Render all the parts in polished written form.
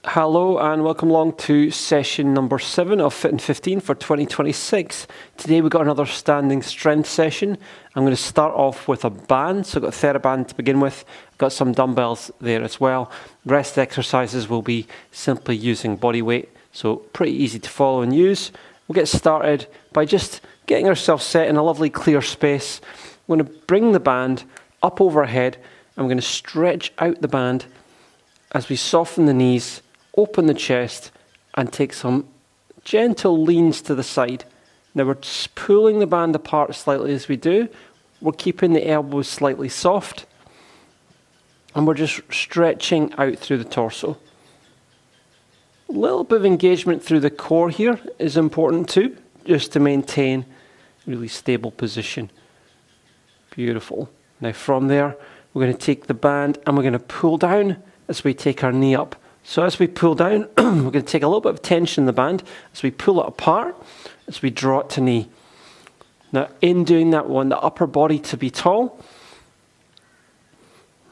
Hello and welcome along to session number 7 of Fit in 15 for 2026. Today we've got another standing strength session. I'm going to start off with a band, so I've got a TheraBand to begin with. I've got some dumbbells there as well. The rest of the exercises will be simply using body weight, so pretty easy to follow and use. We'll get started by just getting ourselves set in a lovely clear space. I'm going to bring the band up overhead and we're going to stretch out the band as we soften the knees, open the chest and take some gentle leans to the side. Now we're just pulling the band apart slightly as we do. We're keeping the elbows slightly soft and we're just stretching out through the torso. A little bit of engagement through the core here is important too, just to maintain a really stable position. Beautiful. Now from there, we're going to take the band and we're going to pull down as we take our knee up. So as we pull down, we're going to take a little bit of tension in the band as we pull it apart, as we draw it to knee. Now in doing that, we want the upper body to be tall,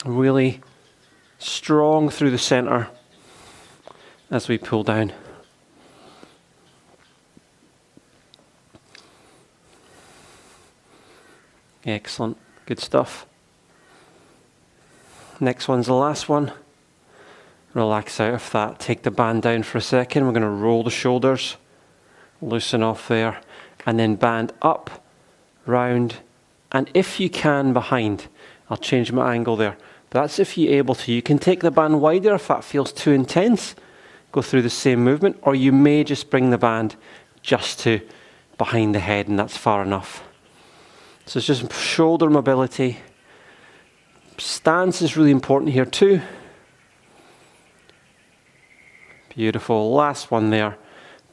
really strong through the center as we pull down. Excellent, good stuff. Next one's the last one. Relax out of that. Take the band down for a second. We're going to roll the shoulders, loosen off there, and then band up, round, and if you can, behind. I'll change my angle there. But that's if you're able to. You can take the band wider if that feels too intense. Go through the same movement, or you may just bring the band just to behind the head, and that's far enough. So it's just shoulder mobility. Stance is really important here too. Beautiful. Last one there.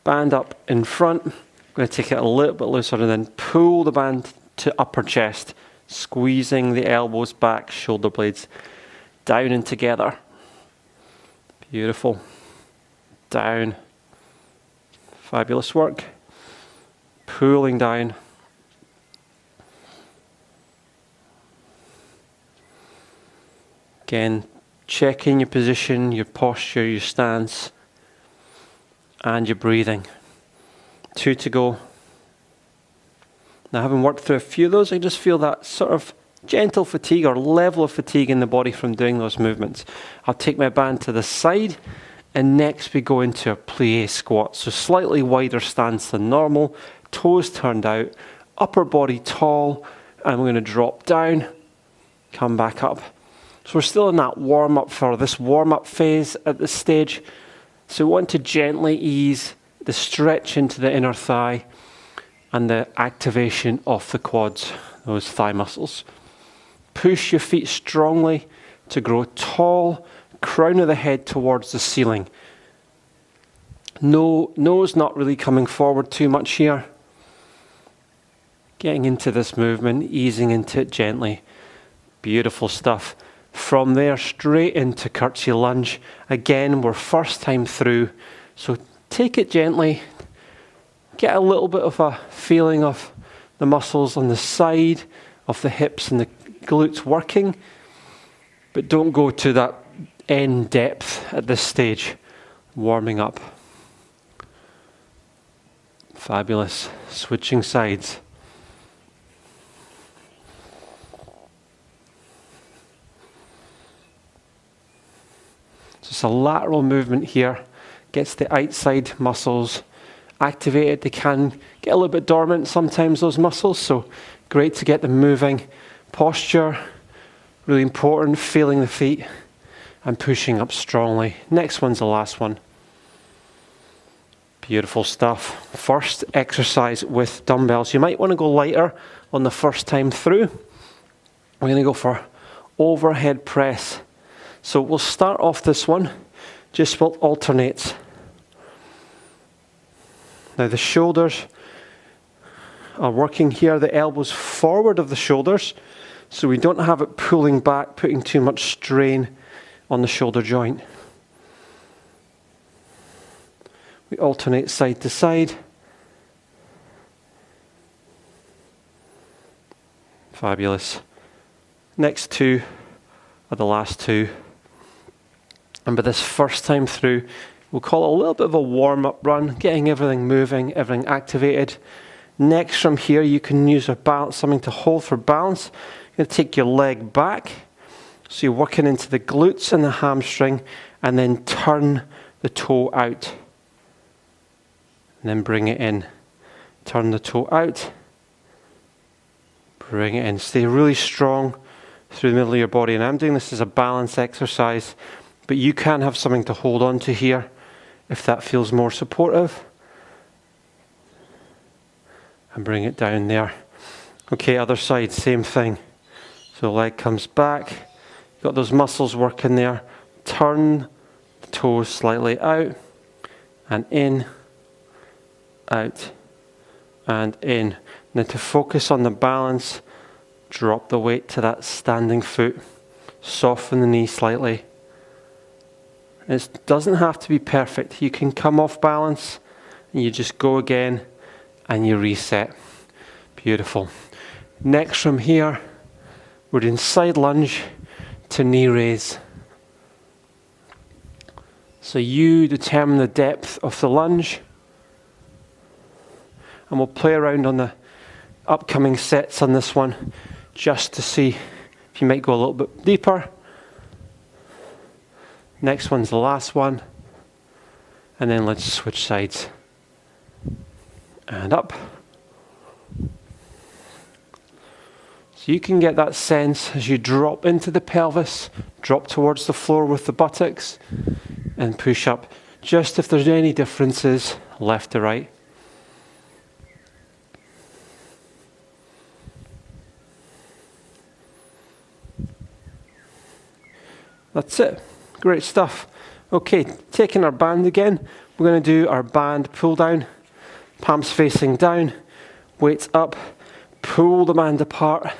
Band up in front. I'm going to take it a little bit looser and then pull the band to upper chest, squeezing the elbows back, shoulder blades down and together. Beautiful. Down. Fabulous work. Pulling down. Again, checking your position, your posture, your stance, and your breathing. 2 to go. Now, having worked through a few of those, I just feel that sort of gentle fatigue or level of fatigue in the body from doing those movements. I'll take my band to the side, and next we go into a plie squat. So slightly wider stance than normal, toes turned out, upper body tall, and we're going to drop down, come back up. So we're still in that warm-up for this warm-up phase at this stage. So we want to gently ease the stretch into the inner thigh and the activation of the quads, those thigh muscles. Push your feet strongly to grow tall, crown of the head towards the ceiling. No, nose not really coming forward too much here. Getting into this movement, easing into it gently. Beautiful stuff. From there, straight into curtsy lunge. Again, we're first time through, so take it gently. Get a little bit of a feeling of the muscles on the side of the hips and the glutes working, but don't go to that end depth at this stage. Warming up. Fabulous. Switching sides. It's a lateral movement here, gets the outside muscles activated. They can get a little bit dormant sometimes, those muscles, so great to get them moving. Posture, really important, feeling the feet and pushing up strongly. Next one's the last one. Beautiful stuff. First exercise with dumbbells. You might want to go lighter on the first time through. We're going to go for overhead press. So we'll start off this one, just will alternate. Now the shoulders are working here, the elbows forward of the shoulders, so we don't have it pulling back, putting too much strain on the shoulder joint. We alternate side to side. Fabulous. Next two are the last two. And by this first time through, We'll call it a little bit of a warm-up run, getting everything moving, everything activated. Next, from here, you can use a balance, something to hold for balance. You're going to take your leg back. So you're working into the glutes and the hamstring, and then turn the toe out. And then bring it in. Turn the toe out. Bring it in. Stay really strong through the middle of your body. And I'm doing this as a balance exercise, but you can have something to hold on to here if that feels more supportive. And bring it down there. Okay, other side, same thing. So leg comes back. You've got those muscles working there. Turn the toes slightly out and in, out and in. Now to focus on the balance, drop the weight to that standing foot. Soften the knee slightly. It doesn't have to be perfect. You can come off balance and you just go again and you reset. Beautiful. Next from here, we're doing side lunge to knee raise. So you determine the depth of the lunge, and we'll play around on the upcoming sets on this one just to see if you might go a little bit deeper. Next one's the last one, and then let's switch sides. And up. So you can get that sense as you drop into the pelvis, drop towards the floor with the buttocks, and push up. Just if there's any differences, left to right. That's it. Great stuff. Okay, taking our band again, we're going to do our band pull down. Palms facing down, weights up, pull the band apart,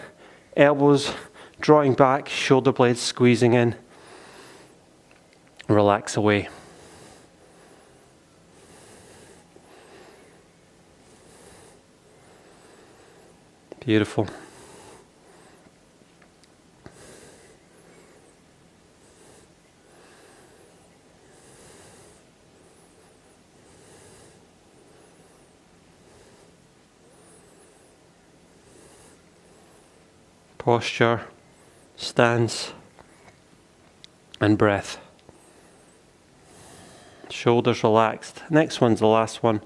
elbows drawing back, shoulder blades squeezing in. Relax away. Beautiful. Posture, stance, and breath. Shoulders relaxed. Next one's the last one.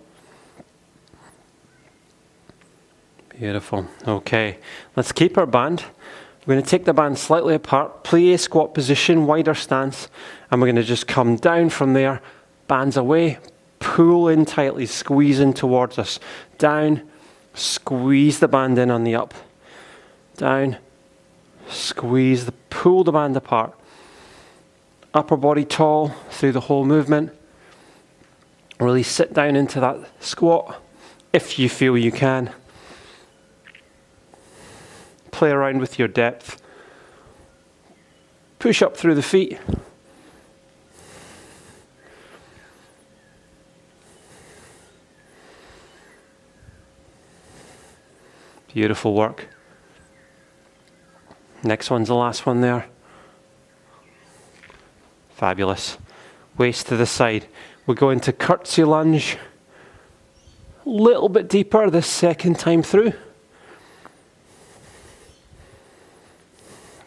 Beautiful. Okay, let's keep our band. We're going to take the band slightly apart, plie squat position, wider stance, and we're going to just come down from there, bands away, pull in tightly, squeeze in towards us. Down, squeeze the band in on the up. Down, squeeze, pull the band apart. Upper body tall through the whole movement. Really sit down into that squat if you feel you can. Play around with your depth. Push up through the feet. Beautiful work. Next one's the last one there. Fabulous. Waist to the side. We're going to curtsy lunge. A little bit deeper this second time through.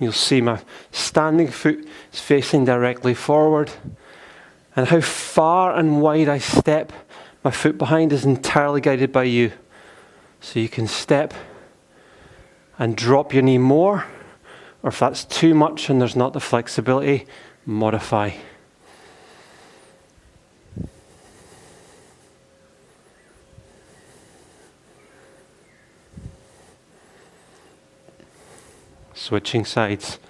You'll see my standing foot is facing directly forward. And how far and wide I step, my foot behind is entirely guided by you. So you can step and drop your knee more. Or if that's too much and there's not the flexibility, modify. Switching sides.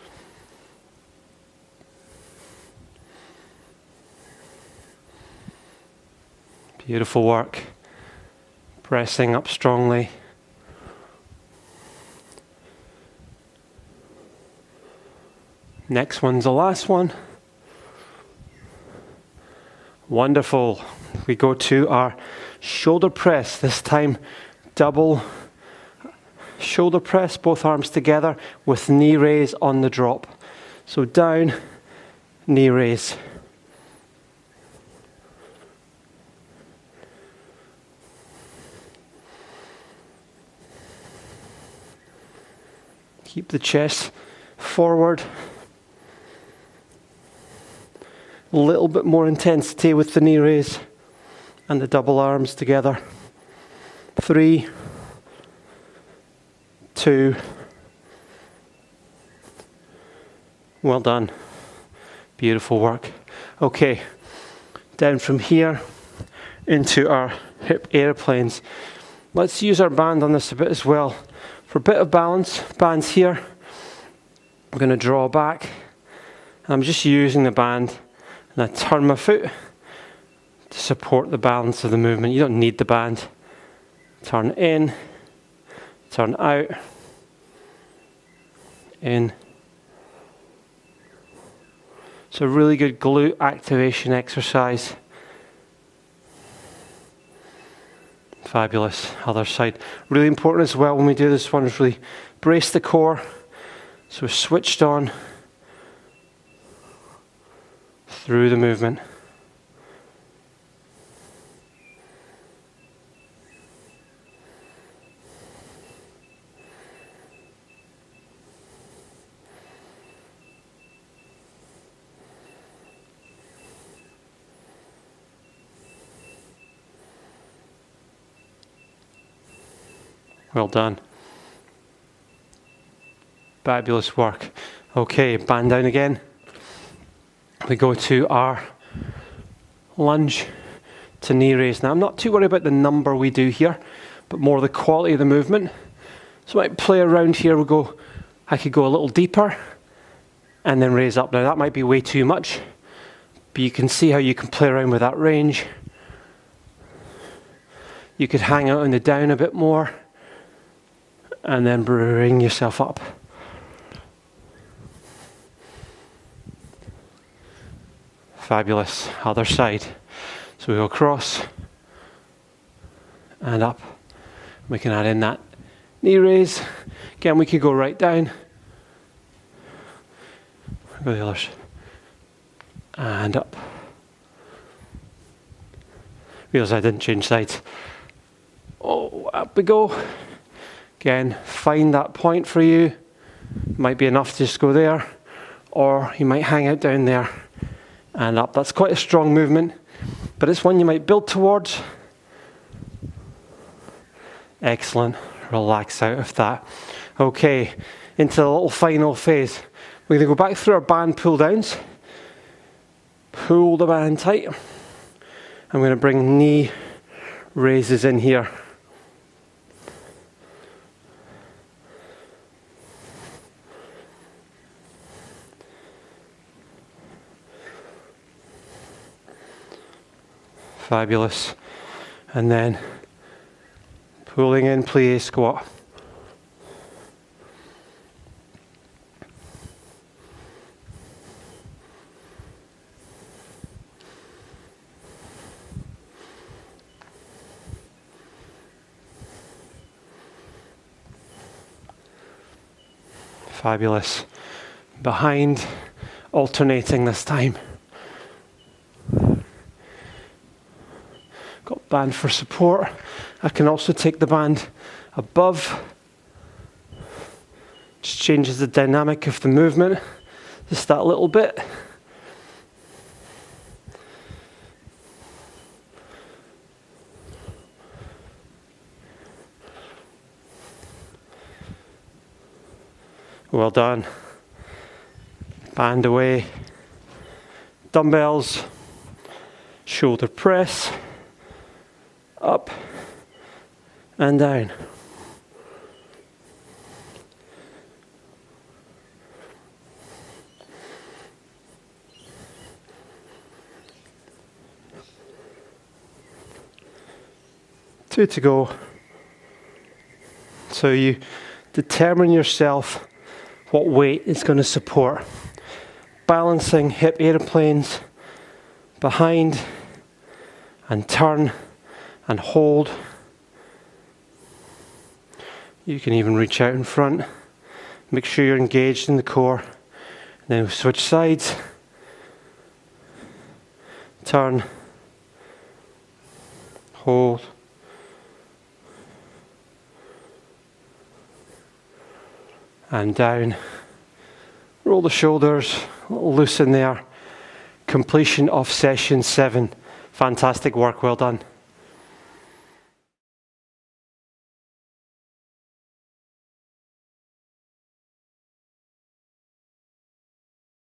Beautiful work. Pressing up strongly. Next one's the last one. Wonderful. We go to our shoulder press. This time, double shoulder press, both arms together with knee raise on the drop. So down, knee raise. Keep the chest forward. A little bit more intensity with the knee raise and the double arms together. 3, 2. Well done. Beautiful work. Okay, down from here into our hip airplanes. Let's use our band on this a bit as well. For a bit of balance, band's here. I'm going to draw back. And I'm just using the band, and I turn my foot to support the balance of the movement. You don't need the band. Turn in, turn out, in. It's a really good glute activation exercise. Fabulous. Other side. Really important as well when we do this one is really brace the core. So we're switched on through the movement. Well done. Fabulous work. Okay, band down again. We go to our lunge to knee raise. Now, I'm not too worried about the number we do here, but more the quality of the movement. So I might play around here. I could go a little deeper and then raise up. Now, that might be way too much, but you can see how you can play around with that range. You could hang out on the down a bit more and then bring yourself up. Fabulous. Other side. So we go across and up. We can add in that knee raise. Again, we could go right down. Go the others. And up. Realize I didn't change sides. Oh, up we go. Again, find that point for you. Might be enough to just go there, or you might hang out down there and up. That's quite a strong movement, but it's one you might build towards. Excellent. Relax out of that. Okay, into the little final phase. We're going to go back through our band pull downs. Pull the band tight. I'm going to bring knee raises in here. Fabulous. And then pulling in plie squat. Fabulous. Behind, alternating this time. Got band for support. I can also take the band above. Just changes the dynamic of the movement. Just that little bit. Well done. Band away. Dumbbells. Shoulder press. Up and down. Two to go. So you determine yourself what weight is going to support. Balancing hip airplanes behind and turn and hold. You can even reach out in front. Make sure you're engaged in the core. And then we switch sides. Turn. Hold. and down. Roll the shoulders, a little loose in there. Completion of session 7. Fantastic work, well done.